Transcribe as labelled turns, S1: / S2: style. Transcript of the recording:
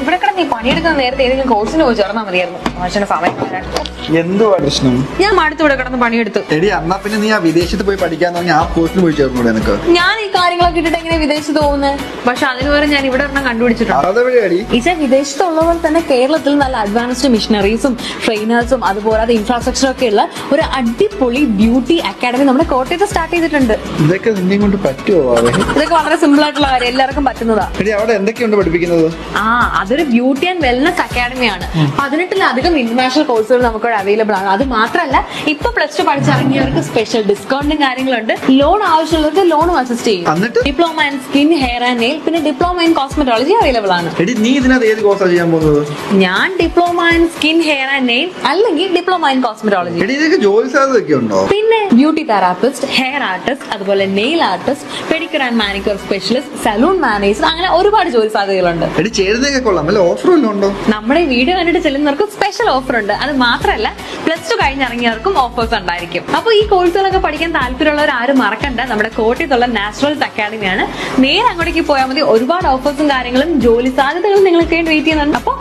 S1: ഇവിടെ കിടന്ന് ഈ പണിയെടുക്കുന്ന നേരത്തെ ഏതെങ്കിലും കോഴ്സിന് പോയി ചേർന്നാൽ മതിയായിരുന്നു. മനുഷ്യന്റെ സമയം
S2: എന്തുവാ പ്രശ്നം?
S1: ഞാൻ മടുത്ത് ഇവിടെ കിടന്ന് പണിയെടുത്തു.
S2: എടി എന്നാ പിന്നെ നീ ആ വിദേശത്ത് പോയി പഠിക്കാൻ തുടങ്ങി ആ കോഴ്സിന് പോയി ചേർന്നൂടെ നിനക്ക്?
S1: ഞാൻ ഈ കാര്യങ്ങളൊക്കെ ഇട്ടിട്ട് എങ്ങനെ വിദേശത്ത് പോകുന്നത്? പക്ഷെ അതിന് പകരം ഞാൻ ഇവിടെ ഒരെണ്ണം കണ്ടുപിടിച്ചിട്ടുണ്ട്.
S2: അതെവിടെയാടി?
S1: ഈച്ച വിദേശത്തുള്ള പോലെ തന്നെ കേരളത്തിൽ നല്ല അഡ്വാൻസ്ഡ് മിഷനറീസും ട്രെയിനേഴ്സും അതുപോലെ ഇൻഫ്രാസ്ട്രക്ചർ ഒക്കെ ഉള്ള ഒരു അടിപൊളി ബ്യൂട്ടി അക്കാഡമി നമ്മുടെ കോട്ടയത്ത് സ്റ്റാർട്ട് ചെയ്തിട്ടുണ്ട്.
S2: ഇതൊക്കെ നിന്നെ കൊണ്ട് പറ്റുമോ?
S1: ഇതൊക്കെ വളരെ സിമ്പിൾ ആയിട്ടുള്ള കാര്യം, എല്ലാവർക്കും പറ്റുന്നതാ.
S2: എടി അവിടെ എന്തൊക്കെയുണ്ട് പഠിപ്പിക്കുന്നത്?
S1: അതൊരു ബ്യൂട്ടി ആൻഡ് വെൽനസ് അക്കാഡമിയാണ്. 18-ലധികം ഇന്റർനാഷണൽ കോഴ്സുകൾ നമുക്ക് അവൈലബിൾ ആണ്. അത് മാത്രമല്ല ഇപ്പൊ +2 പഠിച്ചിറങ്ങിയവർക്ക് സ്പെഷ്യൽ ഡിസ്കൗണ്ടും കാര്യങ്ങളുണ്ട്. ലോൺ ആവശ്യമുള്ളവർക്ക് ലോണും അസിസ്റ്റ് ചെയ്യും. Diploma in skin, hair and nail, പിന്നെ ഡിപ്ലോമ ഇൻ കോസ്മെറ്റോളജി അവൈലബിൾ ആണ്.
S2: എടി നീ ഇതിനകത്ത് ഏത് കോഴ്സാണ് ചെയ്യാൻ പോകുന്നത്?
S1: ഞാൻ diploma in skin, hair and nail അല്ലെങ്കിൽ ഡിപ്ലോമ ഇൻ കോസ്മെറ്റോളജി.
S2: എടി ഇതൊക്കെ ജോലി സാധ്യതയൊക്കെ ഉണ്ടോ?
S1: പിന്നെ ബ്യൂട്ടി തെറാപ്പിസ്റ്റ്, ഹെയർ ആർട്ടിസ്റ്റ്, അതുപോലെ nail artist, pedicure and manicure specialist, salon manager, അങ്ങനെ ഒരുപാട് ജോലി സാധ്യതകളുണ്ട്.
S2: എടി ചേരുന്നതൊക്കെ കൊള്ളാം. വല്ല ഓഫർ വല്ലതും ഉണ്ടോ?
S1: നമ്മുടെ വീഡിയോ കണ്ടിട്ട് ചെല്ലുന്നവർക്ക് സ്പെഷ്യൽ ഓഫർ ഉണ്ട്. അത് മാത്രമല്ല +2 കഴിഞ്ഞിറങ്ങിയവർക്കും ഓഫേഴ്സ് ഉണ്ടായിരിക്കും. അപ്പോൾ ഈ കോഴ്സുകളൊക്കെ പഠിക്കാൻ താല്പര്യമുള്ളവർ ആരും മറക്കണ്ട, നമ്മുടെ കോട്ടയത്തുള്ള നാച്ചുറൽസ് അക്കാഡമിയാണ്. നേരെ അങ്ങോട്ടേക്ക് പോയാൽ മതി. ഒരുപാട് ഓഫേഴ്സും കാര്യങ്ങളും ജോലി സാധ്യതകളും നിങ്ങൾക്ക് വേണ്ടി വെയിറ്റ് ചെയ്യുന്നുണ്ട്. അപ്പോൾ